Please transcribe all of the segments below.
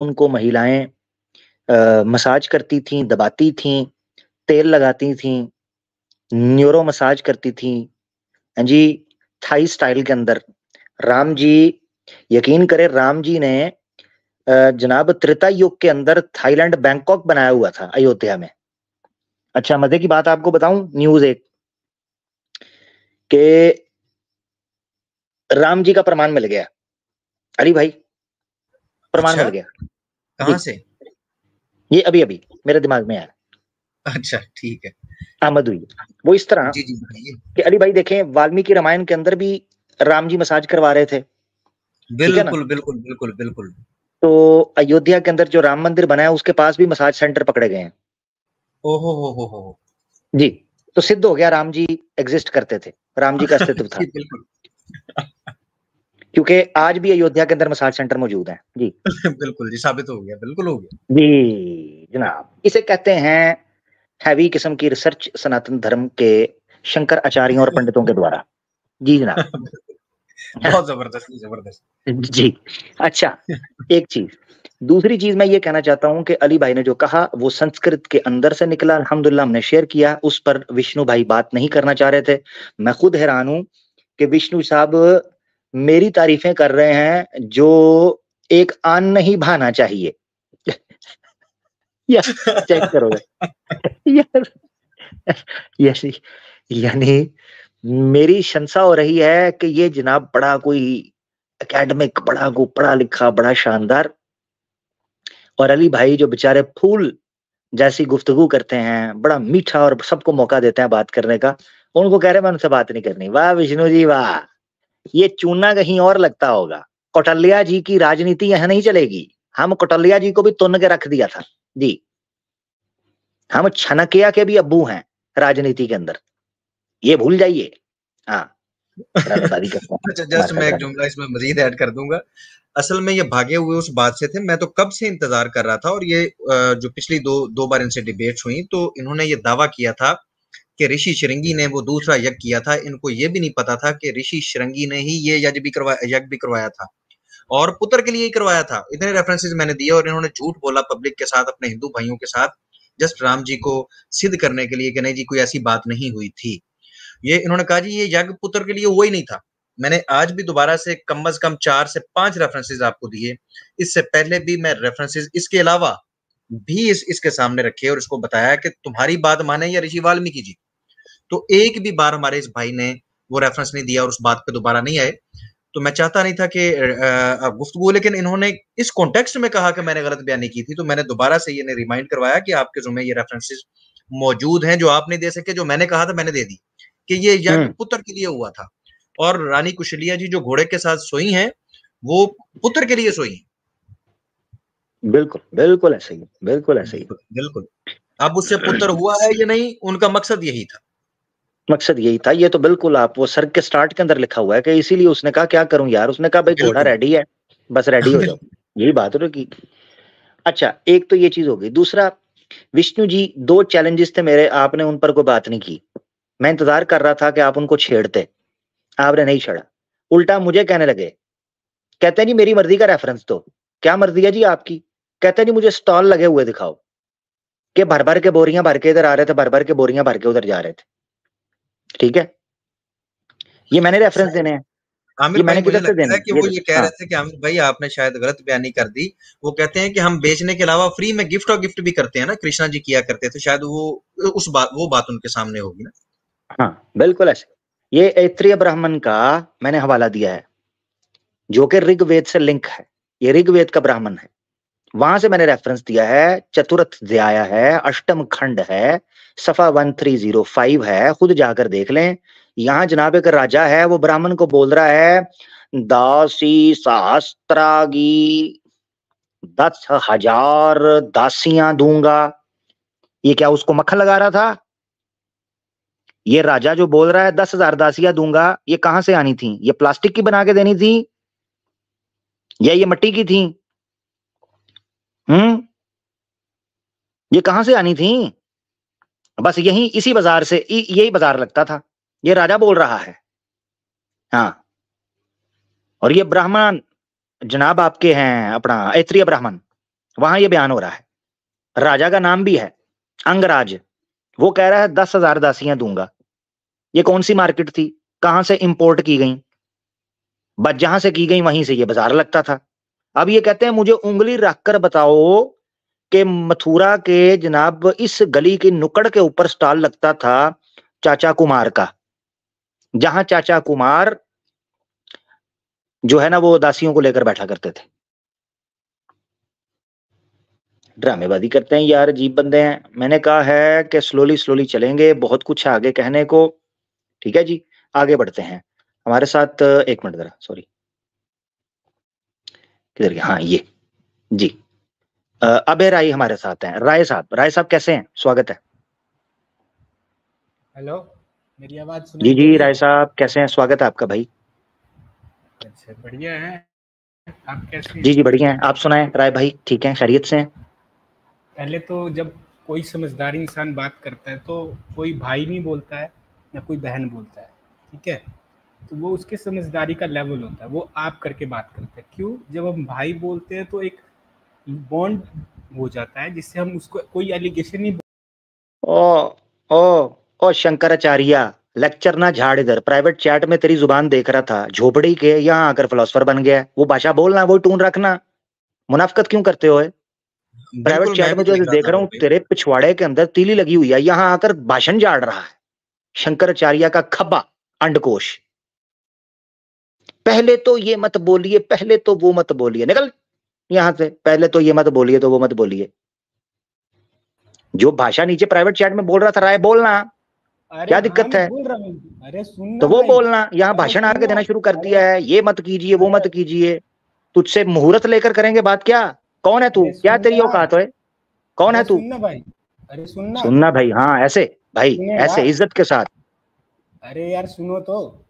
उनको महिलाएं मसाज करती थीं, दबाती थीं, तेल लगाती थीं, न्यूरो मसाज करती थीं। हाँ जी, थाई स्टाइल के अंदर राम जी, यकीन करें, राम जी ने जनाब त्रेता युग के अंदर थाईलैंड बैंकॉक बनाया हुआ था अयोध्या में। अच्छा, मजे की बात आपको बताऊं, न्यूज एक कि राम जी का प्रमाण मिल गया। अली भाई, प्रमाण अच्छा, मिल गया जी। कहाँ से? ये अभी अभी मेरे दिमाग में आया, अच्छा, ठीक है। आमद हुई। वो इस तरह जी, जी, बताइए। कि अली भाई देखें, वाल्मीकि रामायण के अंदर भी राम जी मसाज करवा रहे थे, ठीक है ना। बिल्कुल, बिल्कुल, बिल्कुल, बिल्कुल। तो अयोध्या के अंदर जो राम मंदिर बना है उसके पास भी मसाज सेंटर पकड़े गए हैं ओहो हो। जी। तो सिद्ध हो गया राम जी एग्जिस्ट करते थे, राम जी का अस्तित्व था, जी, बिल्कुल। क्योंकि आज भी अयोध्या के अंदर मसाज सेंटर मौजूद है जी। बिल्कुल जी, साबित हो गया, बिल्कुल हो गया। जी जनाब, इसे कहते हैं हैवी किस्म की रिसर्च सनातन धर्म के शंकर आचार्यों और पंडितों के द्वारा। जी जनाब। बहुत जबरदस्त, जबरदस्त। जी। अच्छा, एक चीज, दूसरी चीज मैं ये कहना चाहता हूं कि अली भाई ने जो कहा वो संस्कृत के अंदर से निकला, अल्हम्दुलिल्लाह हमने शेयर किया, उस पर विष्णु भाई बात नहीं करना चाह रहे थे। मैं खुद हैरान हूं कि विष्णु साहब मेरी तारीफें कर रहे हैं जो एक आन नहीं भाना चाहिए। या चेक करोगे यार, यानी यानी मेरी शंसा हो रही है कि ये जनाब बड़ा कोई एकेडमिक, बड़ा को पढ़ा लिखा, बड़ा शानदार, और अली भाई जो बेचारे फूल जैसी गुफ्तगू करते हैं, बड़ा मीठा और सबको मौका देते हैं बात करने का, उनको कह रहे हैं मैं उनसे बात नहीं करनी। वाह विष्णु जी वाह, ये चूना कहीं और लगता होगा। कौटल्या जी की राजनीति यहाँ नहीं चलेगी। हम कौटल्या जी को भी तुन के रख दिया था जी। हम छनकिया के भी अब्बू हैं राजनीति के अंदर, ये भूल जाइए। हाँ, बराबरदारी करते हैं अच्छा, जस्ट हमारे मैं साथ एक रहना। जुमला इसमें मज़ीद ऐड कर दूँगा। असल में ये भागे हुए उस बात से थे, मैं तो कब से इंतज़ार कर रहा था और ये जो पिछली 2 बार इनसे डिबेट्स हुई, तो इन्होंने ये दावा किया था कि ऋषि शृंगी ने वो दूसरा यज्ञ किया था। इनको ये भी नहीं पता था कि ऋषि शृंगी ने ही ये यज्ञ भी करवाया था और पुत्र के लिए ही करवाया था। इतने रेफरेंसेस मैंने दिए और इन्होंने झूठ बोला पब्लिक के साथ, अपने हिंदू भाइयों के साथ, जस्ट राम जी को सिद्ध करने के लिए कि नहीं जी कोई ऐसी बात नहीं हुई थी। ये इन्होंने कहा जी ये यज्ञ पुत्र के लिए हुआ ही नहीं था। मैंने आज भी दोबारा से कम से कम 4 से 5 रेफरेंसेस आपको दिए। इससे पहले भी मैं रेफरेंसेस इसके अलावा भी इसके सामने रखे और इसको बताया कि तुम्हारी बात माने या ऋषि वाल्मीकि जी। तो एक भी बार हमारे इस भाई ने वो रेफरेंस नहीं दिया और उस बात पे दोबारा नहीं आए। तो मैं चाहता नहीं था कि गुफ्तगू, लेकिन इन्होंने इस कॉन्टेक्स्ट में कहा कि मैंने गलत बयानी की थी, तो मैंने दोबारा से ये रिमाइंड करवाया कि आपके ज़ुम्मे ये रेफरेंसेस मौजूद हैं जो आप नहीं दे सके, जो मैंने कहा था मैंने दे दी कि ये यज्ञ पुत्र के लिए हुआ था और रानी कुशलिया जी जो घोड़े के साथ सोई हैं वो पुत्र के लिए सोई हैं। बिल्कुल बिल्कुल ऐसे ही, बिल्कुल ऐसे ही। बिल्कुल, बिल्कुल। अब उससे पुत्र हुआ है या नहीं, उनका मकसद यही था। मकसद यही था। ये तो बिल्कुल आप वो सर के स्टार्ट के अंदर लिखा हुआ है कि इसीलिए उसने कहा क्या करूं यार, उसने कहा भाई घोड़ा बिल्कुल। रेडी है, बस रेडी हो जाओ। यही बात हो की। अच्छा, एक तो ये चीज हो गई। दूसरा, विष्णु जी, दो चैलेंजेस थे मेरे, आपने उन पर कोई बात नहीं की। मैं इंतजार कर रहा था कि आप उनको छेड़ते, आपने नहीं छेड़ा, उल्टा मुझे कहने लगे, कहते नहीं मेरी मर्जी का रेफरेंस दो। क्या मर्जी है जी आपकी? कहते नहीं मुझे स्टॉल लगे हुए दिखाओ, कि भर भर के बोरियां भर के इधर आ रहे थे, भर भर के बोरियां भर के उधर जा रहे थे। ठीक है, ये मैंने रेफरेंस शायद देने हैं, आमिर ये भाई मैंने मुझे किधर से लगता देने है हैं कि ये वो ये कह हाँ। रहे थे कि आमिर भाई आपने शायद गलत बयानी कर दी। वो कहते हैं कि हम बेचने के अलावा फ्री में गिफ्ट और गिफ्ट भी करते हैं ना, कृष्णा जी किया करते थे। शायद वो बात उनके सामने होगी ना। हाँ बिल्कुल ऐसे। ये ऐत्रेय ब्राह्मण का मैंने हवाला दिया है, जो कि ऋग्वेद से लिंक है। ये ऋग्वेद का ब्राह्मण है, वहां से मैंने रेफरेंस दिया है। चतुर्थ अध्याय है, अष्टम खंड है, सफा 1305 है, खुद जाकर देख लें। यहाँ जनाब एक राजा है, वो ब्राह्मण को बोल रहा है दासी सहस्त्रागी 10,000 दासियां दूंगा। ये क्या उसको मक्खन लगा रहा था? ये राजा जो बोल रहा है 10,000 दासियां दूंगा, ये कहां से आनी थी? ये प्लास्टिक की बना के देनी थी या ये मिट्टी की थी? हम्म, ये कहां से आनी थी? बस यही इसी बाजार से, यही बाजार लगता था। ये राजा बोल रहा है। हाँ, और ये ब्राह्मण जनाब आपके हैं अपना ऐत्रेय ब्राह्मण, वहां ये बयान हो रहा है, राजा का नाम भी है अंगराज, वो कह रहा है 10,000 दासियां दूंगा। ये कौन सी मार्केट थी, कहां से इंपोर्ट की गई, बस जहां से की गई वहीं से ये बाजार लगता था। अब ये कहते हैं मुझे उंगली रखकर बताओ कि मथुरा के जनाब इस गली की नुक्कड़ के ऊपर स्टॉल लगता था चाचा कुमार का, जहां चाचा कुमार जो है ना वो दासियों को लेकर बैठा करते थे। ड्रामेबाजी करते हैं यार, अजीब बंदे हैं। मैंने कहा है कि स्लोली स्लोली चलेंगे, बहुत कुछ है आगे कहने को। ठीक है जी, आगे बढ़ते हैं। हमारे साथ एक मिनट जरा, सॉरी किधर गया, हाँ ये जी अभय राय हमारे साथ हैं। राय साहब, राय साहब कैसे हैं, स्वागत है। हेलो, मेरी आवाज जी सुनाई दे जी रही राय है? साहब कैसे हैं, स्वागत है आपका भाई। अच्छा, बढ़िया है। आप कैसे जी हैं? जी बढ़िया हैं, आप सुनाएं राय भाई, ठीक है, खैरियत से हैं। पहले तो जब कोई समझदार इंसान बात करता है तो कोई भाई नहीं बोलता है या कोई बहन बोलता है, ठीक है? तो वो उसके समझदारी का लेवल होता है, वो आप करके बात करते हैं। क्यों? जब हम भाई बोलते हैं तो एक बॉन्ड हो जाता है जिससे हम उसको कोई एलिगेशन नहीं। ओ ओ ओ शंकराचार्य, लेक्चर ना झाड़ इधर, प्राइवेट चैट में तेरी जुबान देख रहा था, झोपड़ी के यहाँ आकर फिलोसफर बन गया। वो भाषा बोलना, वो टून रखना, मुनाफकत क्यों करते हो? प्राइवेट बिल्कुल, चैट मैं में भी जो देख रहा देख था रहा हूँ रोबे। तेरे पिछवाड़े के अंदर तीली लगी हुई है, यहाँ आकर भाषण झाड़ रहा है। शंकराचार्य का खब्बा अंडकोश। पहले तो ये मत बोलिए, पहले तो वो मत बोलिए, निकल यहां से। पहले तो ये मत बोलिए तो वो मत बोलिए। जो भाषा नीचे प्राइवेट चैट में बोल रहा था राय, बोलना, अरे क्या हाँ, दिक्कत मैं है? बोल रहा हूँ। अरे तो सुनना वो भाई, बोलना, यहाँ अरे भाषण आके सुनना, देना शुरू कर अरे दिया है, ये मत कीजिए वो मत अरे कीजिए। तुझसे मुहूर्त लेकर करेंगे बात क्या? कौन है तू, अरे क्या तेरी सुनना, औकात है, कौन है अरे तू? सुनना भाई, अरे सुनना। सुनना भाई, हाँ ऐसे भाई, सुनेगा? ऐसे इज्जत के साथ। अरे यार सुनो तो।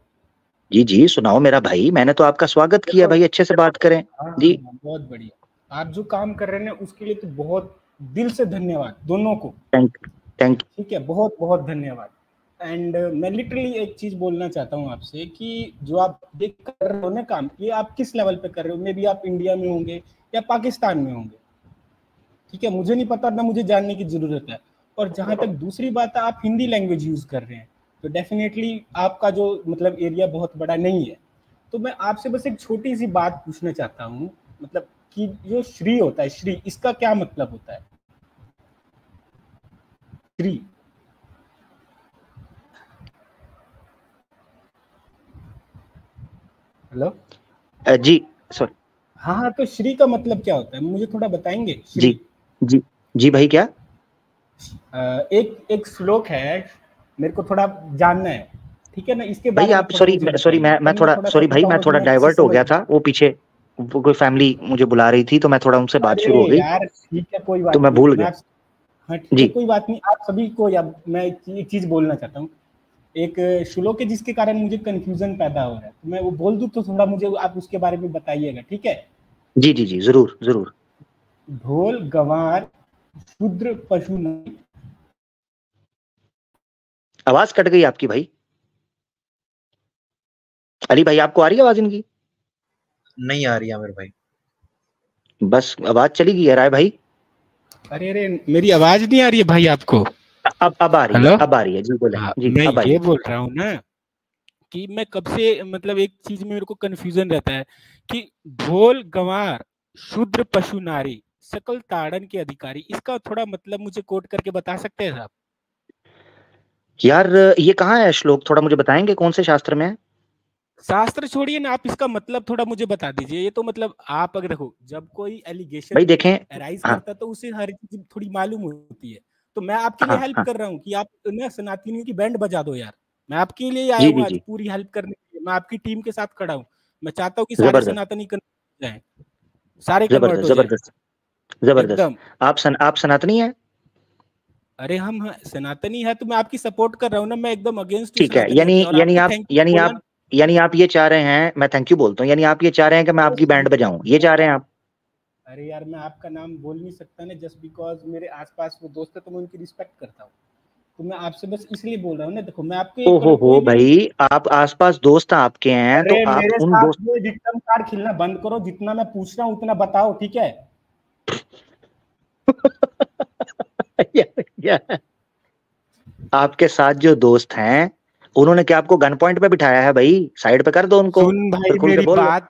जी जी सुनाओ मेरा भाई, मैंने तो आपका स्वागत किया देखो, भाई, अच्छे से बात करें। हाँ हाँ जी हाँ, बहुत बढ़िया। आप जो काम कर रहे हैं उसके लिए तो बहुत दिल से धन्यवाद दोनों को। थैंक थैंक ठीक है, बहुत बहुत धन्यवाद। एंड मैं लिटरली एक चीज बोलना चाहता हूँ आपसे कि जो आप ये कर रहे हो ना काम, ये आप किस लेवल पे कर रहे हो? मे बी आप इंडिया में होंगे या पाकिस्तान में होंगे, ठीक है, मुझे नहीं पता, ना मुझे जानने की जरूरत है। और जहां तक दूसरी बात है, आप हिंदी लैंग्वेज यूज कर रहे हैं, तो डेफिनेटली आपका जो मतलब एरिया बहुत बड़ा नहीं है। तो मैं आपसे बस एक छोटी सी बात पूछना चाहता हूँ, मतलब कि जो श्री होता है, श्री, इसका क्या मतलब होता है? श्री, हेलो, जी सॉरी। हाँ हाँ, तो श्री का मतलब क्या होता है, मुझे थोड़ा बताएंगे? जी श्री, जी जी भाई क्या? एक एक श्लोक है, मेरे को थोड़ा जानना है, ठीक है ना, इसके भाई बारे में आप थोड़ा सॉरी मुझे सॉरी बताइए, मैं तब मैं थोड़ा थोड़ा सा सॉरी भाई, मैं बताऊंगा तो थोड़ा मैं अच्छे से डाइवर्ट हो समझ गया लूँ। था, वो पीछे वो कोई फैमिली मुझे बुला रही थी, तो मैं थोड़ा उनसे बात शुरू हो अरे गई, यार ठीक है, कोई तो बात मैं नहीं, भूल मैं गया। आप, हाँ ठीक है, जी कोई बात नहीं, आप सभी को, या मैं एक चीज बोलना चाहता हूँ। एक श्लोक है जिसके कारण मुझे कंफ्यूजन पैदा हो रहा है, तो मैं वो बोल दूं तो थोड़ा मुझे आप उसके बारे में बताइएगा, ठीक है? जी जी जी जरूर जरूर। ढोल गंवार शूद्र पशु नहीं। आवाज कट गई आपकी भाई। अली भाई आपको आ रही है आवाज इनकी? नहीं आ रही आमिर भाई। बस आवाज चली गई है राय भाई। अरे अरे, मेरी आवाज नहीं आ रही है भाई आपको? अब आ रही है, हेलो, अब आ रही है, जी बोले हाँ, जी, मैं अब ये आइए। बोल रहा हूँ ना कि मैं कब से मतलब एक चीज में मेरे को कंफ्यूजन रहता है कि ढोल गंवार शूद्र पशु नारी सकल ताड़न के अधिकारी, इसका थोड़ा मतलब मुझे कोट करके बता सकते हैं साहब? यार ये कहाँ है श्लोक, थोड़ा मुझे बताएंगे कौन से शास्त्र में है? शास्त्र छोड़िए ना, आप इसका मतलब थोड़ा मुझे बता दीजिए। ये तो मतलब आप अगर देखो, जब कोई एलिगेशन भाई देखें, अराइज हाँ करता है तो उसे हर चीज थोड़ी मालूम होती है। तो मैं आपके लिए हाँ हेल्प हाँ, कर रहा हूँ कि आप ना सनातनियों की बैंड बजा दो यार। मैं आपके लिए आया जी हूँ जी आज जी, पूरी हेल्प करने के लिए, मैं आपकी टीम के साथ खड़ा हूँ। मैं चाहता हूँ कि सारे जबरदस्त सनातनी कन्वर्ट हो जाएं, सारे कन्वर्ट जबरदस्त हो जाएं जबरदस्त जबरदस्त। एकदम। आप सनातनी हैं? अरे हम सनातनी है तो मैं आपकी सपोर्ट कर रहा हूँ ना, मैं एकदम अगेंस्ट हूँ ठीक है, सनातनियों के, और आपने थैंक यू बोला। यानी आप ये चाह रहे हैं, मैं थैंक यू बोलता हूँ, यानी आप ये चाह रहे हैं कि मैं अरे आपकी बैंड बजाऊं, ये चाह रहे हैं आप? अरे यार, मैं आपका नाम बोल नहीं सकता ना, जस्ट बिकॉज मेरे आसपास वो दोस्त है तो मैं उनकी रिस्पेक्ट करता हूँ। तो मैं आपसे बस इसलिए बोल रहा हूँ ना, देखो मैं आपके ओ हो कोई भी। भाई, आप आसपास दोस्त आपके हैं तो अरे आप मेरे उन साथ दोस्त। ये विक्टिम कार्ड खेलना बंद करो, जितना मैं पूछ रहा हूँ उतना बताओ, ठीक है? आपके साथ जो दोस्त हैं उन्होंने क्या आपको गन पॉइंट पे बिठाया है भाई? साइड पे कर दो उनको। सुन भाई फिर खुल के मेरी बोल लो। बात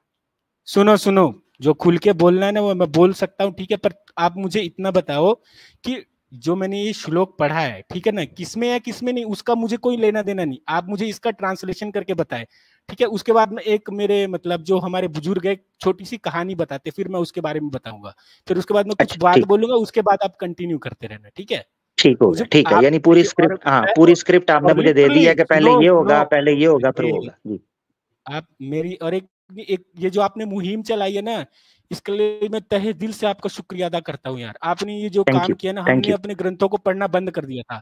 सुनो सुनो, जो खुल के बोलना है ना वो मैं बोल सकता हूँ, ठीक है, पर आप मुझे इतना बताओ कि जो मैंने ये श्लोक पढ़ा है, ठीक है ना, किसमें है किसमें नहीं, उसका मुझे कोई लेना देना नहीं। आप मुझे इसका ट्रांसलेशन करके बताएं, ठीक है। उसके बाद में एक मेरे मतलब जो हमारे बुजुर्ग एक छोटी सी कहानी बताते, फिर मैं उसके बारे में बताऊंगा, फिर उसके बाद में कुछ अच्छा बात ठीक, बोलूंगा, उसके बाद आप कंटिन्यू करते रहना, ठीक है। ठीक हो गया, मुझे ठीक है। आप यानी पूरी और स्क्रिप्ट, हाँ पूरी स्क्रिप्ट आपने और मुझे दे दी लिटरली है कि पहले सुनो ये सुनो होगा, पहले ये होगा, फिर वो ये होगा जी। आप मेरी और एक ये जो आपने मुहिम चलाई है ना, इसके लिए मैं तहे दिल से आपका शुक्रिया अदा करता हूँ यार। आपने ये जो थैंक काम यू, किया ना, थैंक हमने यू। अपने ग्रंथों को पढ़ना बंद कर दिया था,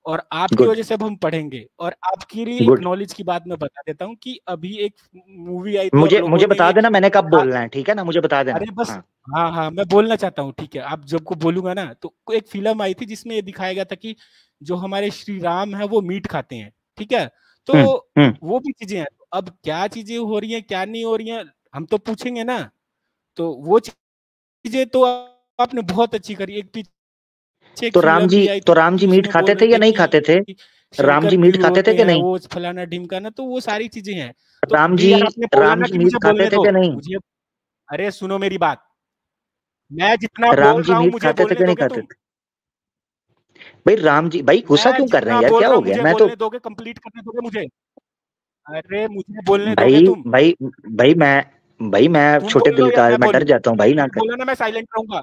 और आपकी गुड, वजह से अब हम पढ़ेंगे। और आपके लिए एक गुड। नॉलेज की बात मैं बता देता हूँ कि अभी एक मूवी आई थी और मुझे लोगों मुझे ने बता ये देना मैंने कब बोलना है, ठीक है ना? मुझे बता देना। अरे बस हाँ हाँ हाँ मैं बोलना चाहता हूँ, ठीक है। आप जब को बोलूंगा ना, तो एक फिल्म आई थी जिसमें ये दिखाया गया था कि जो हमारे श्री राम है वो मीट खाते हैं, ठीक है। तो हम्म, हम्म। वो भी चीजें हैं, तो अब क्या चीजें हो रही हैं क्या नहीं हो रही हैं हम तो पूछेंगे ना। तो वो चीजें तो आपने बहुत अच्छी करी। एक पीछे एक फिल्म भी आई तो राम जी थी, मीट उसमें बोल खाते रहे थे या थे नहीं खाते थे? कि राम शंकर जी मीट प्योर खाते थे होते कि हैं, नहीं? वो फलाना ढिमकाना, तो वो सारी चीजें हैं। तो राम जी ये यार आपने बोला राम ना जी कि मीट मुझे खाते बोलने थे दो, कि नहीं? मुझे अरे सुनो मेरी बात, मैं जितना राम बोल जी रहा हूँ मीट मुझे खाते थे बोलने कि नहीं दोगे खाते तुम? थे? भाई राम जी, भाई गुस्सा मैं क्यों कर रहे हैं जितना यार? बोल क्या रहा हो हूँ गया? मुझे मैं तो बोलने दोगे, कंप्लीट करने दोगे मुझे? अरे मुझे बोलने दोगे भाई तुम? भाई भाई मैं तुम छोटे बोलो दिल या का, मैं मैं डर बोलूं? जाता हूँ भाई ना तुम कर। बोलो ना, मैं साइलेंट रहूंगा।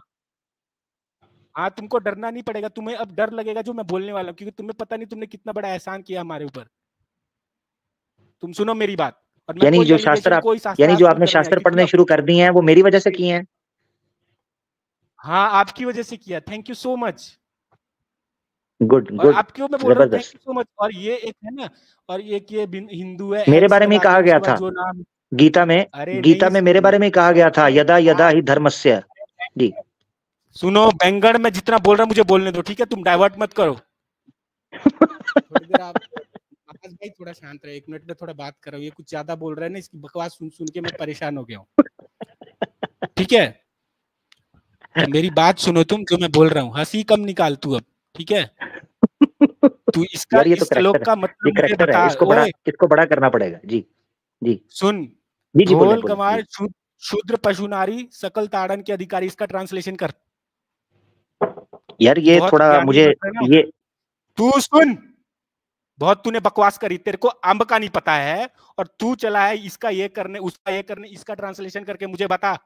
हाँ तुमको डरना नहीं पड़ेगा, तुम्हें अब डर लगेगा जो मैं बोलने वाला हूँ, क्योंकि तुम्हें पता नहीं तुमने कितना बड़ा एहसान किया हमारे ऊपर। तुम सुनो मेरी बात, और मैं यानी कोई जो शास्त्र एलिगेशन कोई यानी जो शास्त्रार्थ नहीं आपने करने आया, शास्त्र क्योंकि पढ़ने मैं शुरू कर दिए हैं वो मेरी वजह से किए हैं। हाँ आपकी वजह से किया, thank you so much. Good, और गुड। आपक्यों मैं बोल रहा हूँ थैंक जबरदस्त। You so much. और ये एक है ना, और एक ये हिंदू है मेरे एक्स बारे में ही लगा के कहा गया उसके बाद था जो नाम, गीता में। अरे गीता नहीं में मेरे बारे में ही कहा गया था, अरे यदा यदा यार, ही धर्मस्य। जी। सुनो बैंगन में जितना बोल रहा हूँ मुझे बोलने दो, ठीक है, तुम डाइवर्ट मत करो। थोड़ी देर आप आकाश भाई थोड़ा शांत रहे, 1 मिनट में थोड़ा बात कर रहा हूँ। ये कुछ ज्यादा बोल रहा है ना, इसकी बकवास सुन सुन के मैं परेशान हो गया हूँ, ठीक है। तो मेरी बात सुनो तुम, जो मैं बोल रहा हूँ हंसी कम निकाल तू अब, ठीक है। तू इसका यार ये तो इस श्लोक करेक्टर है, का ये मतलब मुझे करेक्टर है, बता। ओए इसको बड़ा करना पड़ेगा जी। जी, सुन, जी, जी, बोले ढोल बोले गंवार जी। शूद्र पशु नारी सकल ताड़न के अधिकारी, इसका ट्रांसलेशन कर। यार तू ये बहुत थोड़ा ज्ञानी मुझे बन रहा है ना। ये तू सुन, बहुत तूने बकवास करी, तेरे को अंब का नहीं पता है, और तू चला है इसका ये करने उसका ये करने, इसका ट्रांसलेशन करके मुझे बता।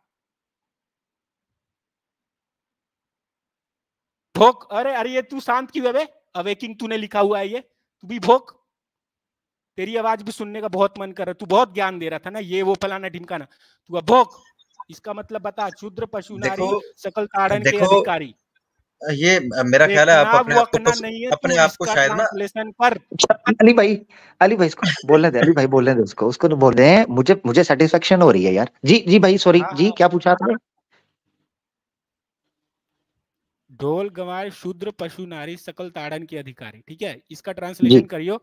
भोक, अरे अरे ये तू शांत क्यों है बे? अवेकिंग तूने लिखा हुआ है ये, तू भी भोक। तेरी आवाज भी सुनने का बहुत मन कर रहा है, तू बहुत ज्ञान दे रहा था ना, ये वो फलाना ढिमकाना, तू अब भोक। इसका मतलब बता, क्षुद्र पशु देखो नारी सकल ताड़न के देखो अधिकारी। ये मेरा ख्याल है आप देखना वकना नहीं है, अपने तू आप को इसका शायद ना ट्रांसलेशन कर। अच्छा, अली भाई इसको बोलने दे, अली भाई बोलने दे उसको तो बोल रहे हैं। मुझे सेटिस्फेक्शन हो रही है यार। जी, जी भाई, सॉरी हाँ जी, हाँ, क्या पूछा आपने? ढोल गंवार शूद्र पशु नारी सकल ताड़न के अधिकारी, ठीक है, इसका जी, ट्रांसलेशन करियो।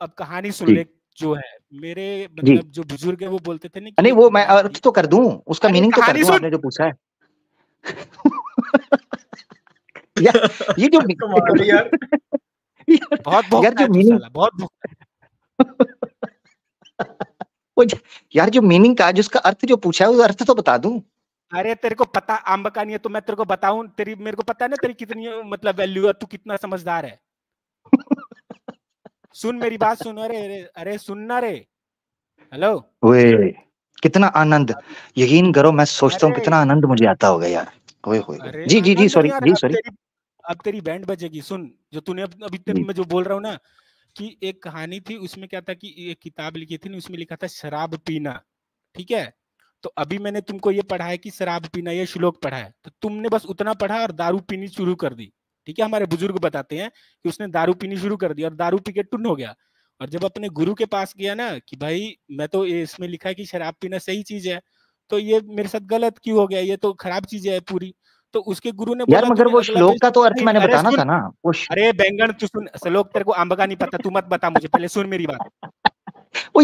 अब कहानी सुन जी, ले। जो है मेरे जी। मतलब जो बुजुर्ग है वो बोलते थे ना कि नहीं, एक वो मैं किताब अर्थ थी। तो कर दूं, उसका अरे मीनिंग तो कर कहानी दूं, सुन। आपने जो पूछा है। यार ये जो कमाल है यार। बहुत यार भोंकता जो है तू मीनिंग साला, बहुत भोंकता वो यार जो मीनिंग का, जिसका अर्थ जो पूछा है, उस अर्थ तो बता दूं। है। अरे तेरे को पता आम का नहीं है तो मैं तेरे को बताऊं, तेरी मेरे को पता है ना तेरी कितनी मतलब वैल्यू है, तू कितना समझदार है। सुन मेरी बात सुन, अरे अरे अरे सुनना रे। हेलो। ओए, कितना आनंद! अभी यकीन करो, मैं सोचता हूँ अरे कितना आनंद मुझे आता होगा यार। ओए होए होए। अरे जी, जी, जी, आनंद नहीं सॉरी आ जी, रहा, सॉरी। अब तेरी बैंड बजेगी। सुन, जो तूने अभी तेरे जी, में जो बोल रहा हूँ ना, कि एक कहानी थी उसमें क्या था कि एक किताब लिखी थी ना, उसमें लिखा था शराब पीना, ठीक है। तो अभी मैंने तुमको ये पढ़ा है कि शराब पीना, ये श्लोक पढ़ा है, तो तुमने बस उतना पढ़ा और दारू पीनी शुरू कर दी, ठीक है। हमारे बुजुर्ग बताते हैं कि उसने दारू पीनी शुरू कर दी और दारू पी के टुन हो गया। और जब अपने गुरु के पास गया ना कि भाई मैं तो ये इसमें लिखा है कि शराब पीना सही चीज है, तो ये मेरे साथ गलत क्यों हो गया, ये तो खराब चीज है पूरी। तो उसके गुरु ने यार बोला मगर तूने वो अगला श्लोक पेज का तो अर्थ नहीं, मैंने अरे बताना सुन, था ना। अरे बैंगन तू सुन, श्लोक तेरे को अंब का नहीं पता, तू मत बता मुझे, पहले सुन मेरी बात। वो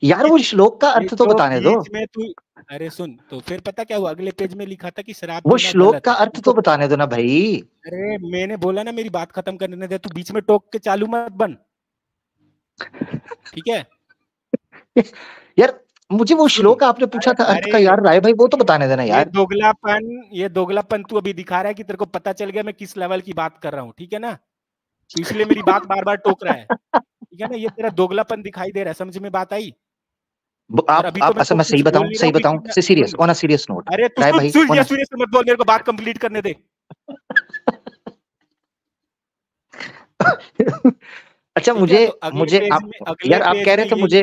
यार वो बीच श्लोक का ये अर्थ तो जो बताने दो। बीच में तू अरे सुन, तो फिर पता क्या हुआ, अगले पेज में लिखा था कि शराब वो पीना श्लोक गलत का है। अर्थ तो बताने दो ना भाई। अरे मैंने बोला ना, मेरी बात खत्म करने दे, तू बीच में टोक के चालू मत बन, ठीक है? यार मुझे वो सुन, श्लोक आपने पूछा था अर्थ का यार, राय भाई वो तो बताने देना ये यार। दोगलापन तू अभी दिखा रहा है कि तेरे को पता चल गया मैं किस लेवल की बात कर रहा हूँ, ठीक है ना? तो इसलिए मेरी बात बार बार टोक रहा है, ठीक है ना? ये तेरा दोगलापन दिखाई दे रहा है, समझ में बात आई? और अभी तो मैं अच्छा, मैं कुछ बोल नहीं रहा सही हूँ, बताऊं, serious, on a serious note, अरे तू राय सुन भाई, सुन, ये सीरियस मत बोल, मेरे को बात कंप्लीट करने दे। अच्छा, मुझे यार आप कह रहे थे मुझे,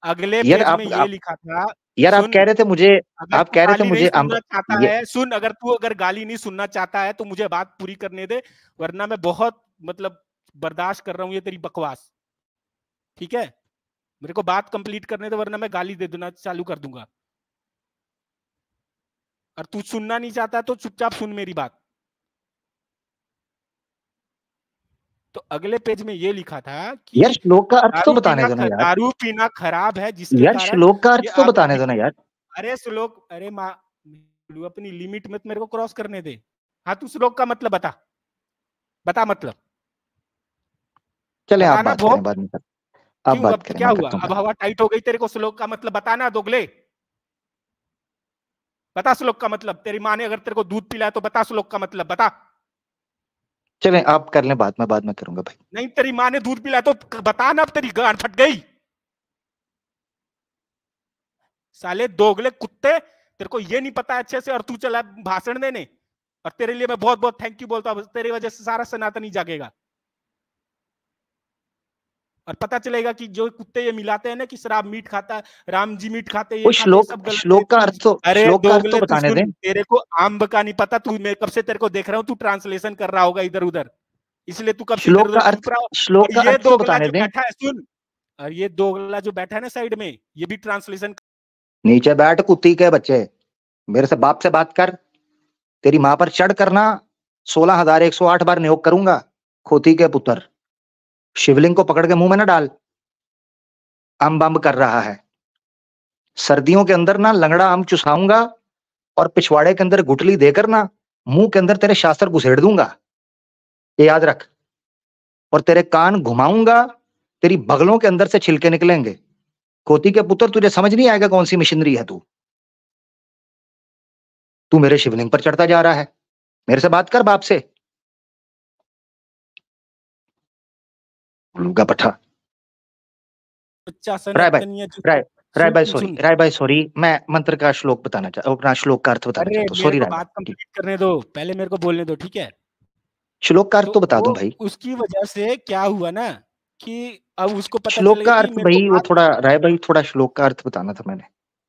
अगले यार पेज में आप ये लिखा था, यार आप कह रहे थे मुझे, अगर आप तू कह रहे थे गाली नहीं मुझे सुनना चाहता है, सुन, अगर गाली नहीं सुनना चाहता है तो मुझे बात पूरी करने दे, वरना मैं बहुत मतलब बर्दाश्त कर रहा हूँ ये तेरी बकवास, ठीक है? मेरे को बात कंप्लीट करने दे, वरना मैं गाली दे देना चालू कर दूंगा। और तू सुनना नहीं चाहता तो चुपचाप सुन मेरी बात। तो अगले पेज में ये लिखा था कि यार श्लोक का अर्थ तो बताने दो ना यार। दारू पीना खराब है, जिसके यार कारण श्लोक का अर्थ ये तो आप, बताने दो ना यार। अरे श्लोक, अरे माँ, अपनी लिमिट मत मेरे को क्रॉस करने दे। हाँ, तू श्लोक का मतलब बता, बता मतलब, चले आप बताना बात भोग। करें, बाद में आप क्यों, बात अब करें, क्या मैं हुआ, करता हूँ अब बात। हवा टाइट हो गई तेरे को? श्लोक का मतलब बताना दोगले, बता श्लोक का मतलब। तेरी माँ ने अगर तेरे को दूध पिलाया तो बता श्लोक का मतलब, बता। चले आप कर लें बात, मैं बाद में करूंगा भाई। नहीं, तेरी माँ ने दूध पिलाया तो बता ना, अब तेरी गांड फट गई। साले दोगले कुत्ते, तेरे को ये नहीं पता अच्छे से, और तू चला भाषण देने। और तेरे लिए मैं बहुत बहुत थैंक यू बोलता हूं, तेरी वजह से सारा सनातनी जागेगा। और पता चलेगा कि जो कुत्ते ये मिलाते हैं ना कि शराब मीट खाता है, राम जी मीट खाते, ये वो खाते, श्लोक सब गलत है। श्लोक का अर्थ तो अरे श्लोक का अर्थ तो दोगले, तू बताने दें। सुन, तेरे को आम्ब का नहीं पता, तू, मैं कब से तेरे को देख रहा हूं, तू ट्रांसलेशन कर रहा होगा इधर उधर, इसलिए तू कब से इधर श्लोक का उधर अर्थ चुप रहा हो। और श्लोक का ये अर्थ तो दोगला बताने जो दें। बैठा है, सुन, और ये दोगला जो बैठा है ना साइड में, ये भी ट्रांसलेशन। नीचे बैठ कुत्ती के बच्चे, मेरे से बाप से बात कर, तेरी मां पर चढ़ करना, 16,108 बार नियोग करूंगा, खोती के पुत्र। शिवलिंग को पकड़ के मुंह में ना डाल, अम्ब अम्ब कर रहा है। सर्दियों के अंदर ना लंगड़ा आम चुसाऊंगा, और पिछवाड़े के अंदर गुठली देकर ना मुंह के अंदर तेरे शास्त्र घुसेड़ दूंगा, ये याद रख। और तेरे कान घुमाऊंगा, तेरी बगलों के अंदर से छिलके निकलेंगे। कोती के पुत्र, तुझे समझ नहीं आएगा कौन सी मशीनरी है तू। तू मेरे शिवलिंग पर चढ़ता जा रहा है, मेरे से बात कर बाप से, लूगा पठा। राय भाई, राय राय भाई सॉरी, राय भाई सॉरी, मैं मंत्र का श्लोक बताना चाहता हूँ, अपना श्लोक का अर्थ बताना अरे चाहता हूँ, मेरे सॉरी को राय बात भाई। कंप्लीट करने दो, पहले मेरे को बोलने दो, ठीक है? श्लोक का अर्थ तो बता वो दूं भाई। उसकी वजह से क्या हुआ ना कि अब उसको पता चल श्लोक गया का कि अर्थ मेरे को भाई, वो बात, थोड़ा राय भाई, थोड़ा श्लोक का अर्थ बताना था मैंने।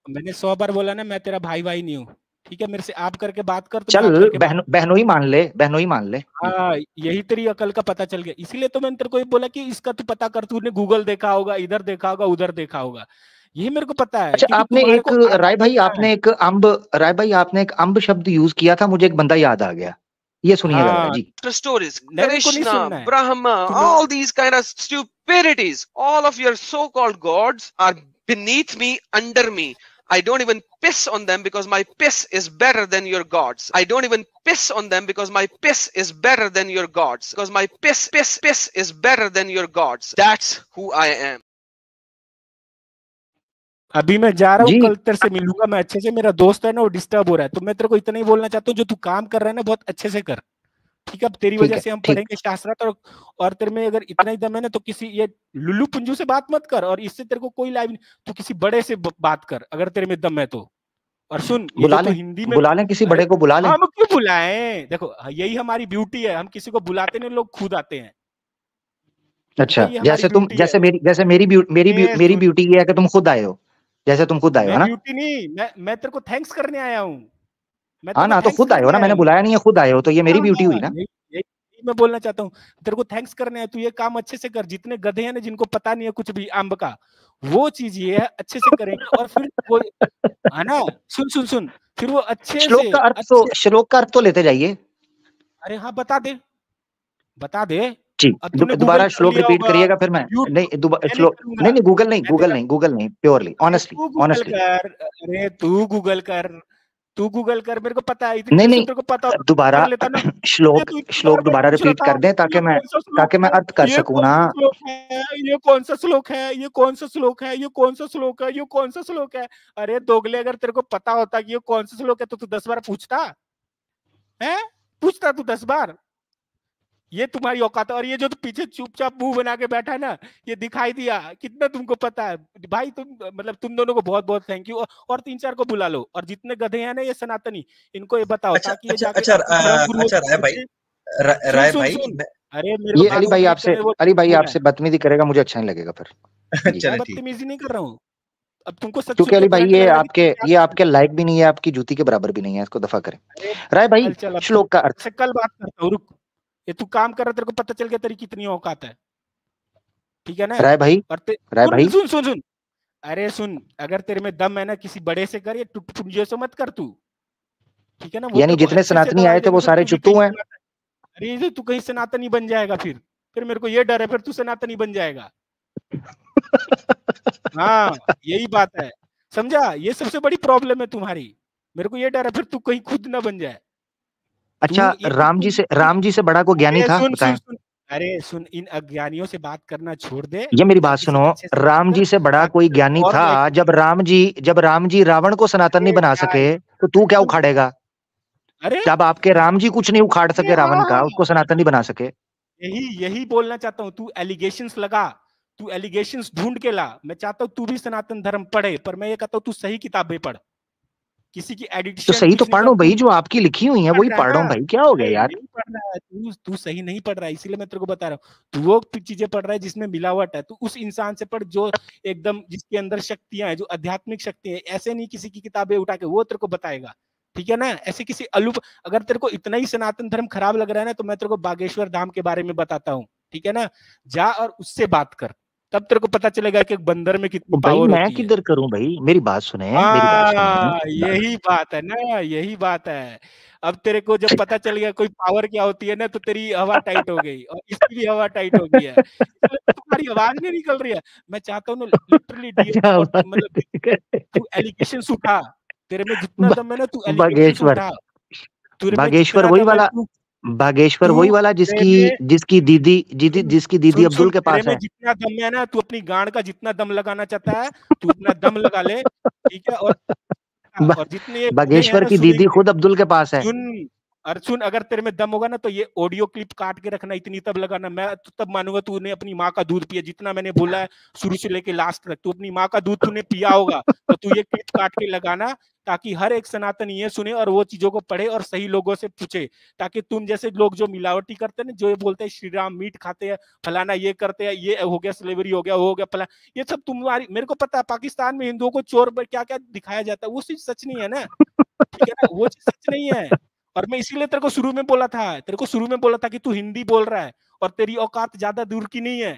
मैंने 100 बार बोला ना, मैं तेरा भाई भाई नहीं हूँ, ठीक है? मेरे से आप करके बात कर तो मैं चल आप करके बात। बहनों ही मान ले, बहनों ही मान ले। हाँ, यही तेरी अकल का पता चल गया, इसीलिए तो मैंने तेरे को ये बोला कि इसका तू पता कर, तूने गूगल देखा होगा, इधर देखा होगा, उधर देखा होगा, ये मेरे को पता है, अच्छा, क्योंकि आपने तुम्हारे एक, को राय भाई आता है। आपने एक अम्ब, राय भाई आपने एक अम्ब शब्द यूज किया था, मुझे एक बंदा याद आ गया, ये सुनिएगा जरा हाँ, जी। Stories, मेरे को नहीं Krishna, सुनना है, Brahma, तुम्हें all these kind of stupidities, all of your so-called gods are beneath me, under me. I don't even piss on them because my piss is better than your gods. I don't even piss on them because my piss is better than your gods. Because my piss is better than your gods. That's who I am. अभी मैं जा रहा हूँ, जी कल तेरे से मिलूंगा मैं अच्छे से, मेरा दोस्त है ना वो डिस्टर्ब हो रहा है, तो मैं तेरे को इतना ही बोलना चाहता हूँ, जो तू काम कर रहा है ना बहुत अच्छे से कर, ठीक है? अब तेरी ठीक वजह है, से हम ठीक। पढ़ेंगे शास्त्र, और तेरे में अगर इतना ही दम है ना तो किसी ये लुल्लू पुंजू से बात मत कर, और इससे तेरे को कोई लाइव नहीं, तू किसी बड़े से बात कर अगर तेरे में दम है तो। और सुन, ये जो तू हिंदी में, बुला लें किसी अरे बड़े को, बुला लें। हम क्यों बुलाएं, देखो यही हमारी ब्यूटी है, हम किसी को बुलाते नहीं, लोग खुद आते हैं, ठीक अच्छा, है? ये हमारी ब्यूटी है। जैसे मेरी ब्यूटी ये है कि तुम खुद आए हो, जैसे तुम खुद आए हो, है मैं ना? ब्यूटी नहीं, मैं तेरे को थैंक्स करने आया हूँ, मैं तेरे हाँ को ना, तो थैंक्स खुद आए हो करने ना, आया मैंने हूँ। बुलाया नहीं है, खुद आए हो, तो ये मेरी ब्यूटी हुई हाँ, ना। यही मैं बोलना चाहता हूँ, तेरे को थैंक्स करने है, तू ये काम अच्छे से कर, जितने गधे हैं ना जिनको पता नहीं है कुछ भी अम्ब का, वो चीज ये है, अच्छे से करेंगे, और फिर वो, है ना? सुन सुन सुन, फिर वो अच्छे श्लोक से का अर्थ तो अच्छे, श्लोक का अर्थ तो लेते जाइए। अरे हाँ बता दे, बता दे, जी, अब तूने दोबारा गूगल कर श्लोक लिया रिपीट होगा, करिएगा फिर मैं यूट्यूब नहीं मैं नहीं श्लोक करूंगा, नहीं, गूगल नहीं, मैं गूगल तेरा नहीं, गूगल नहीं, प्योरली अरे ऑनेस्टली, तू गूगल ऑनेस्टली। कर, अरे तू गूगल कर, तू गूगल कर, मेरे को पता है, इतनी नहीं देर से नहीं, तेरे को पता होता तो दोबारा कर लेता ना। मैं श्लोक तू इतनी बार श्लोक बार दोबारा पूछ रहा रिपीट था कर दें ये कौन सा श्लोक ताकि मैं है, अर्थ कर ये सकूं कौन ना। सा श्लोक है, ये कौन सा श्लोक है, ये कौन सा श्लोक है, ये कौन सा श्लोक है, ये कौन सा श्लोक है। अरे दोगले, अगर तेरे को पता होता कि ये कौन सा श्लोक है तो तू 10 बार पूछता है, पूछता तू 10 बार। ये तुम्हारी औकात है। और ये जो तू पीछे चुपचाप मुंह बना के बैठा है ना, ये दिखाई दिया कितना तुमको पता है भाई। तुम मतलब तुम दोनों को बहुत बहुत थैंक यू। और 3-4 को बुला लो, और जितने गधे हैं ना ये सनातनी, इनको ये बताओ अच्छा ताकि ये अच्छा जाके अच्छा अपने धर्मगुरुओं अच्छा से राय भाई, पूछे। सुन राय सुन भाई सुन, अरे मेरे को ये बात अली भाई कंप्लीट आपसे करने दो, अली भाई बोल रहा आपसे है। बदतमीजी करेगा, मुझे अच्छा नहीं लगेगा फिर जी। चले मैं ठीक। बदतमीजी नहीं कर रहा हूँ। अब तुमको सच सुन क्योंकि के अली भाई करंट लग रहा है कि तुम क्या ये कर आपके रहे हो। लायक भी नहीं है, आपकी जूती के बराबर भी नहीं है, इसको दफा करें। अरे राय भाई, चल चल, अब श्लोक का अर्थ। से कल बात करता हूँ, रुक। ये तू काम कर रहा है, तेरे को पता चल गया तेरी कितनी औकात है, ठीक है ना। राय भाई, और राय सुन भाई, सुन सुन सुन, अरे सुन, अगर तेरे में दम है ना किसी बड़े से कर, ये टुटपुंजियों से मत कर तू, ठीक है ना। वो यानी तेरे को जितने अच्छे से सनातनी गवाही आए थे देंगे, वो फिर सारे तू भी कहीं चुत्तू हैं। सनातन, अरे ये तू कहीं सनातनी बन जाएगा। फिर मेरे को ये डर है, फिर तू सनातनी बन जाएगा। हाँ, यही बात है, समझा। ये सबसे बड़ी प्रॉब्लम है तुम्हारी। मेरे को ये डर है फिर तू कहीं खुद ना बन जाए। अच्छा, तू ये तू राम जी से बड़ा कोई ज्ञानी अरे था, सुन सुन बताएं। सुन, अरे सुन, इन अज्ञानियों से बात करना छोड़ दे, ये मेरी और बात किसी सुनो, अच्छे से बात राम कर जी से बड़ा ताकि कोई तेरे ज्ञानी को और था। लाइक जब मिले। राम जी रावण को सनातन नहीं अरे बना क्या सके, तो तू क्या सुन सुन, उखाड़ेगा? अरे जब आपके राम जी कुछ नहीं उखाड़ अरे सके हाँ रावण का, हाँ, उसको सनातन नहीं बना सके। यही यही बोलना चाहता हूँ। तू एलिगेशंस लगा, तू एलिगेशंस ढूंढ के ला। मैं चाहता हूँ तू भी सनातन धर्म पढ़े, पर मैं ये कहता हूँ तू सही किताबें पढ़, किसी की तो एडिशन सही तो कुछ नहीं पढ़ कर। लो तू भाई, जो आपकी लिखी हुई है पढ़ वही रहा है पढ़ ना, लो भाई, क्या हो गया अरे यार। नहीं पढ़ रहा है तू, तू सही नहीं पढ़ रहा है, इसीलिए मैं तेरे को बता रहा हूँ। तू वो चीजें पढ़ रहा है जिसमें मिलावट है। तू उस इंसान से पढ़ जो एकदम, जिसके अंदर शक्तियां हैं, जो आध्यात्मिक शक्ति है। ऐसे नहीं किसी की किताबें उठा के, वो तेरे को बताएगा, ठीक है ना। ऐसे किसी अलूप, अगर तेरे को इतना ही सनातन धर्म खराब लग रहा है ना, तो मैं तेरे को बागेश्वर धाम के बारे में बताता हूँ, ठीक है ना। जा और उससे बात कर, तब तेरे को पता चलेगा कि एक बंदर में कितनी तो भाई पावर मैं होती है। किधर करूं भाई, मेरी बात सुने, मेरी बात सुने। हाँ, यही बात है ना, यही बात है। अब तेरे को जब पता चल गया कोई पावर क्या होती है ना, तो तेरी हवा टाइट हो गई, और इसकी भी हवा टाइट हो गई है, इसलिए तो तुम्हारी आवाज नहीं निकल रही है। मैं चाहता हूँ ना, लिटरली डीएम, अच्छा, और मतलब तू एलिगेशंस उठा, तेरे में जितना ब- दम है ना, तू एलिगेशंस बागेश्वर, उठा। तेरे में बागेश्वर जितना वही दम है, वाला, तू बागेश्वर तू वही वाला तेरे जिसकी में सुन जिसकी दीदी सुन अब्दुल सुन, के तेरे पास में है। जितना दम है ना, तू अपनी गांड का जितना दम लगाना चाहता है, तू उतना दम लगा ले, ठीक है। बा, और जितने ये गधे हैं बागेश्वर ना की दीदी सुनेंगे, खुद अब्दुल के पास है। सुन, और सुन, अगर तेरे में दम होगा ना, तो ये ऑडियो क्लिप काट के रखना, इतनी तब लगाना। मैं तो तब मानूंगा तूने अपनी माँ का दूध पिया, जितना मैंने बोला है शुरू से लेके लास्ट तक। तू अपनी माँ का दूध तूने पिया होगा, तो तू ये क्लिप काट के लगाना, ताकि हर एक सनातनी ये सुने और वो चीजों को पढ़े और सही लोगों से पूछे। ताकि तुम जैसे लोग जो मिलावटी करते हैं ना, जो ये बोलते हैं श्री राम मीट खाते हैं, फलाना ये करते हैं, ये हो गया स्लेवरी, हो गया वो हो गया फला, ये सब तुम्हारी, मेरे को पता है पाकिस्तान में हिंदुओं को चोर पर क्या क्या दिखाया जाता है, वो चीज सच नहीं है ना, ठीक है ना, वो चीज सच नहीं है। और मैं इसीलिए तेरे को शुरू में बोला था, कि तू हिंदी बोल रहा है और तेरी औकात ज्यादा दूर की नहीं है,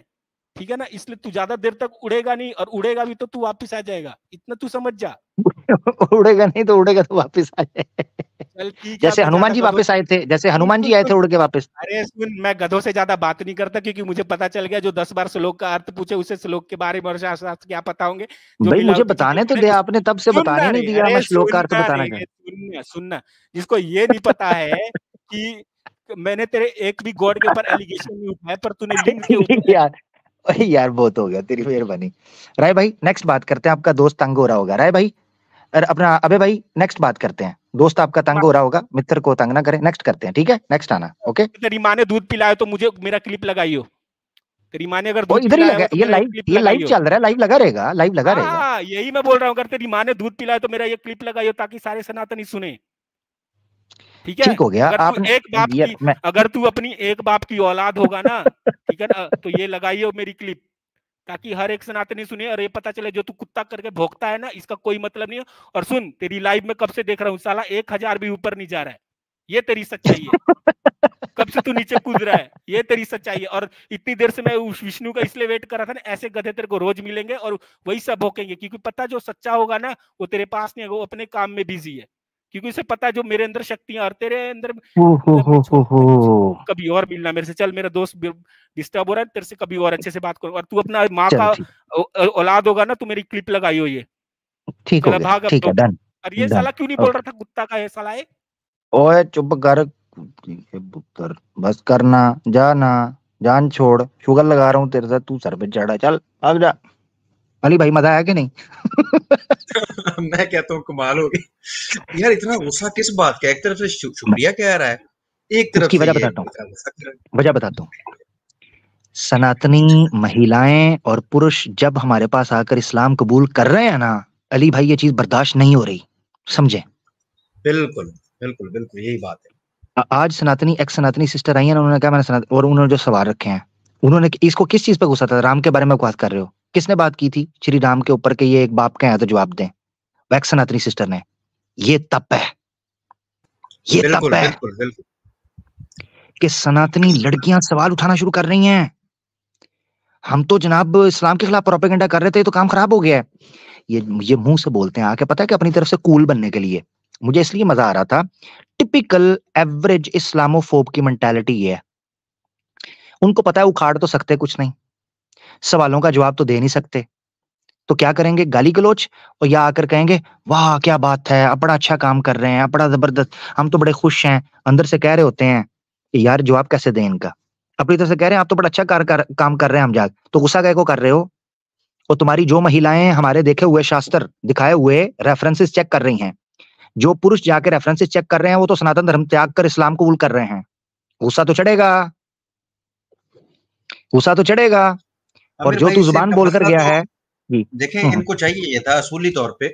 ठीक है ना। इसलिए तू ज्यादा देर तक उड़ेगा नहीं, और उड़ेगा भी तो तू वापस आ जाएगा, इतना तू समझ जा। उड़ेगा नहीं तो उड़ेगा तो वापस आ जाए। चल ठीक है, अब जैसे मैं हनुमान ज्यादा जी गधों वापस आए थे, जैसे सुन हनुमान सुन जी आए थे सुन, उड़ के वापस। अरे सुन, मैं गधों से ज्यादा बात नहीं करता, क्योंकि मुझे पता चल गया जो 10 बार श्लोक का अर्थ पूछे, उसे श्लोक के बारे में और शास्त्र क्या पता होंगे, जो भाई मुझे मिलावटी चीजें बताने तो पढ़े दे, उस। आपने तब से बताने सुनना नहीं रे, दिया, मैं अरे श्लोक का अर्थ सुनना बताना रे, चाह। सुनना सुनना, जिसको ये नहीं पता है कि मैंने तेरे एक भी गॉड के ऊपर एलिगेशन नहीं उठाया, पर तूने लिंग के ऊपर यार, यार बहुत हो गया, तेरी मेहरबानी। राय भाई नेक्स्ट बात करते हैं, आपका दोस्त तंग हो रहा होगा राय भाई। अरे अपना अबे भाई नेक्स्ट बात करते हैं, दोस्त आपका तंग हो रहा होगा, मित्र को तंग ना करें, नेक्स्ट करते हैं, ठीक है, नेक्स्ट आना, ओके। तेरी माँ ने दूध पिलाया तो मुझे मेरा क्लिप लगाइयो, तेरी माँ ने अगर और दूध इधर ही पिलाया लगा, होगा तो मेरा एक क्लिप ये लाइव लगाइयो। चल रहा है, लाइव लगा रहेगा, लाइव लगा रहेगा। हाँ, यही मैं बोल रहा हूँ, अगर तेरी माँ ने दूध पिलाया तो मेरा ये क्लिप लगाइयो, ताकि सारे सनातनी सुने, ठीक है। ठीक हो गया अगर तू आपने, एक बाप यार की, मैं अगर तू अपनी एक बाप की औलाद होगा ना, ठीक है ना, तो ये लगाइयो मेरी क्लिप, ताकि हर एक सनातनी सुने और ये पता चले जो तू कुत्ता करके भोंकता है ना, इसका कोई मतलब नहीं है। और सुन, तेरी लाइव में कब से देख रहा हूँ, साला 1000 भी ऊपर नहीं जा रहा है, ये तेरी सच्चाई है। कब से तू नीचे कूद रहा है, ये तेरी सच्चाई है। और इतनी देर से मैं उस विष्णु का इसलिए वेट कर रहा था ना, ऐसे गधे तेरे को रोज मिलेंगे और वही सब भोंकेंगे, क्योंकि पता जो सच्चा होगा ना, वो तेरे पास नहीं है, वो अपने काम में बिजी है। क्योंकि उसे पता है जो मेरे अंदर शक्तियां और तेरे अंदर कभी और मिलना मेरे से, चल मेरा दोस्त डिस्टर्ब हो रहा है तेरे से, कभी और अच्छे से बात करो, और तू अपना माँ का औलाद होगा ना, तू मेरी क्लिप लगाई हो ये, ठीक हो गया, ठीक है, डन। और ये साला क्यों नहीं बोल रहा था कुत्ता का है साला है? ओए चुप कर पुत्र, बस करना, जाना, जान छोड़, शुगर लगा रहा हूँ तेरे साथ, तू सर पे चढ़ा, चल भाग जा। अली भाई मजा आया कि नहीं? मैं कहता हूँ कमाल हो गई यार, इतना गुस्सा किस बात का? एक तरफ से शुक्रिया कह रहा है, एक तरफ उसकी से वजह बताता हूँ। सनातनी महिलाएं और पुरुष जब हमारे पास आकर इस्लाम कबूल कर रहे हैं ना अली भाई, ये चीज बर्दाश्त नहीं हो रही, समझे? बिल्कुल बिल्कुल बिल्कुल यही बात है। आज सनातनी एक्स सनातनी सिस्टर आई है, उन्होंने कहा मैंने और उन्होंने जो सवाल रखे हैं, उन्होंने इसको किस चीज पे गुस्सा था? राम के बारे में बात कर रहे हो, किसने बात की थी श्री राम के ऊपर के ये एक बाप के हैं तो जवाब दें? एक्स सनातनी सिस्टर ने। ये तप है, ये तप है कि सनातनी लड़कियां सवाल उठाना शुरू कर रही हैं। हम तो जनाब इस्लाम के खिलाफ प्रोपेगेंडा कर रहे थे, तो काम खराब हो गया है। ये मुंह से बोलते हैं आके, पता है कि अपनी तरफ से कूल बनने के लिए। मुझे इसलिए मजा आ रहा था, टिपिकल एवरेज इस्लामोफोब की मेंटालिटी ये है। उनको पता है उखाड़ तो सकते कुछ नहीं, सवालों का जवाब तो दे नहीं सकते, तो क्या करेंगे? गाली गलोच, और या आकर कहेंगे वाह क्या बात है, बड़ा अच्छा काम कर रहे हैं, बड़ा जबरदस्त, हम तो बड़े खुश हैं। अंदर से कह रहे होते हैं कि यार जवाब कैसे दें इनका। अपनी तरफ से कह रहे हैं आप तो बड़ा अच्छा काम कर रहे हैं, हम जाग तो गुस्सा क्या को कर रहे हो? और तुम्हारी जो महिलाएं हमारे देखे हुए शास्त्र दिखाए हुए रेफरेंसेस चेक कर रही हैं, जो पुरुष जाके रेफरेंसेस चेक कर रहे हैं, वो तो सनातन धर्म त्याग कर इस्लाम कबूल कर रहे हैं। गुस्सा तो चढ़ेगा, गुस्सा तो चढ़ेगा। और जो तू जुबान बोलकर गया है, देखें इनको चाहिए ये था असूली तौर पे,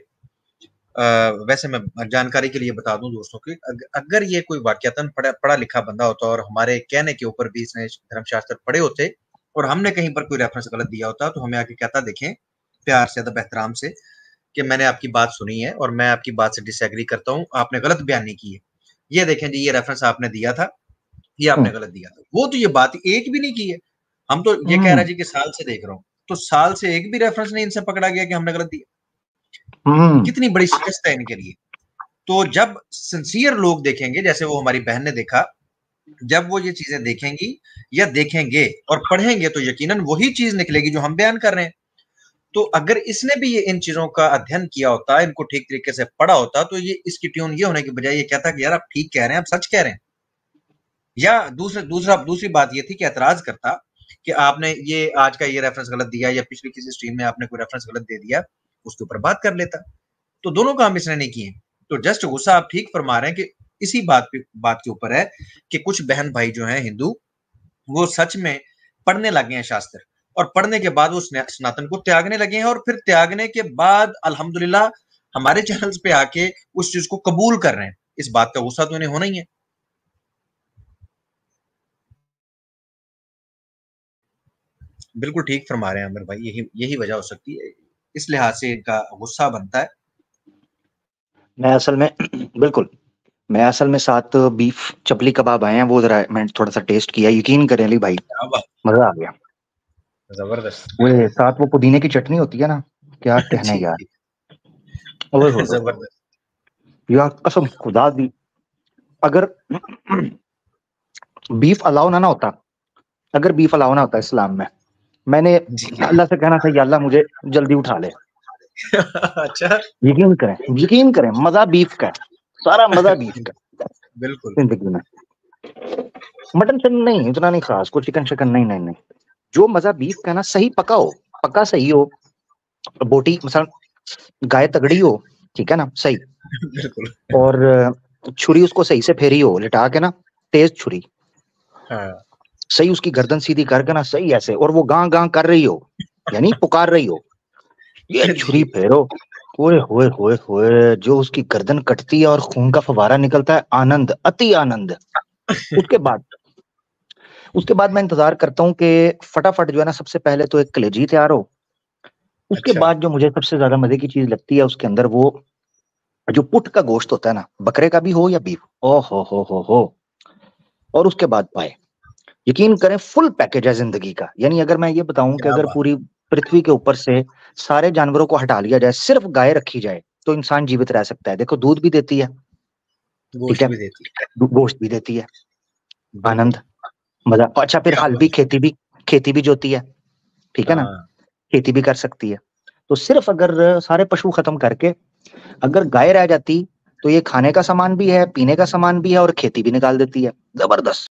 वैसे मैं जानकारी के लिए बता दूं दोस्तों की, अगर ये कोई वाकयातन पढ़ा लिखा बंदा होता और हमारे कहने के ऊपर भी इसने धर्मशास्त्र पढ़े होते और हमने कहीं पर कोई रेफरेंस गलत दिया होता, तो हमें आके कहता, देखें प्यार से अदब एहतराम से, कि मैंने आपकी बात सुनी है और मैं आपकी बात से डिसएग्री करता हूँ, आपने गलत बयानी की है, ये देखें जी ये रेफरेंस आपने दिया था, ये आपने गलत दिया था। वो तो ये बात एक भी नहीं की है। हम तो ये कह रहा है जी कि साल से देख रहा हूँ, तो साल से एक भी रेफरेंस नहीं इनसे पकड़ा गया कि हमने गलत दिया। कितनी बड़ी शिकस्त है इनके लिए। तो जब सिंसियर लोग देखेंगे, जैसे वो हमारी बहन ने देखा, जब वो ये चीजें देखेंगी या देखेंगे और पढ़ेंगे, तो यकीनन वही चीज निकलेगी जो हम बयान कर रहे हैं। तो अगर इसने भी ये इन चीजों का अध्ययन किया होता, इनको ठीक तरीके से पढ़ा होता, तो ये इसकी ट्यून ये होने की बजाय ये कहता कि यार आप ठीक कह रहे हैं, आप सच कह रहे हैं। या दूसरी बात ये थी कि एतराज करता कि आपने ये आज का ये रेफरेंस गलत दिया, या पिछली किसी स्ट्रीम में आपने कोई रेफरेंस गलत दे दिया, उसके ऊपर बात कर लेता। तो दोनों काम इसने नहीं किए। तो जस्ट गुस्सा आप ठीक फरमा रहे हैं कि इसी बात के ऊपर है कि कुछ बहन भाई जो हैं हिंदू, वो सच में पढ़ने लगे हैं शास्त्र, और पढ़ने के बाद वो सनातन को त्यागने लगे हैं, और फिर त्यागने के बाद अल्हम्दुलिल्लाह हमारे चैनल्स पे आके उस चीज को कबूल कर रहे हैं। इस बात का गुस्सा तो इन्हें होना ही है। बिल्कुल ठीक फरमा रहे हैं अमर भाई, यही वजह हो सकती है, इस लिहाज से इनका गुस्सा बनता है। मैं असल में 7 बीफ चपली कबाब आए हैं, वो जरा मैं थोड़ा सा टेस्ट किया, यकीन करें अली भाई मजा आ गया, जबरदस्त। वो 7 वो पुदीने की चटनी होती है ना, क्या कहने यार, जबरदस्त यार, कसम खुदा दी। अगर बीफ अलाउ ना होता, अगर बीफ अलाउ ना होता इस्लाम में, मैंने अल्लाह से कहना था या अल्लाह मुझे जल्दी उठा ले। अच्छा, यकीन करें मजा बीफ का, सारा मजा बीफ का बिल्कुल जिंदगी में। मटन चिकन नहीं, इतना नहीं खास, कोई चिकन शिकन नहीं, जो मजा बीफ का ना, सही पका हो, पका सही हो, बोटी मसल गाय तगड़ी हो, ठीक है ना, सही, बिल्कुल, और छुरी उसको सही से फेरी हो, लिटा के ना, तेज छुरी, सही उसकी गर्दन सीधी करके ना, सही ऐसे, और वो गां गां कर रही हो, यानी पुकार रही हो, ये छुरी फेरो, ओए होए होए होए, जो उसकी गर्दन कटती है और खून का फवारा निकलता है, आनंद, अति आनंद। उसके बाद मैं इंतजार करता हूँ कि फटाफट जो है ना, सबसे पहले तो एक कलेजी तैयार हो, उसके बाद जो मुझे सबसे ज्यादा मजे की चीज लगती है, उसके अंदर वो जो पुट का गोश्त होता है ना, बकरे का भी हो या बीफ, ओ हो, और उसके बाद पाए, यकीन करें फुल पैकेज है जिंदगी का। यानी अगर मैं ये बताऊं कि अगर पूरी पृथ्वी के ऊपर से सारे जानवरों को हटा लिया जाए, सिर्फ गाय रखी जाए, तो इंसान जीवित रह सकता है। देखो दूध भी देती है, गोश्त है। भी देती है, गोश्त भी देती है, बिल्कुल। आनंद, मजा। अच्छा, फिर क्या हल बात भी, है। खेती भी जोती है, ठीक है ना, हाँ, खेती भी कर सकती है। तो सिर्फ अगर सारे पशु खत्म करके अगर गाय रह जाती, तो ये खाने का सामान भी है, पीने का सामान भी है, और खेती भी निकाल देती है। जबरदस्त।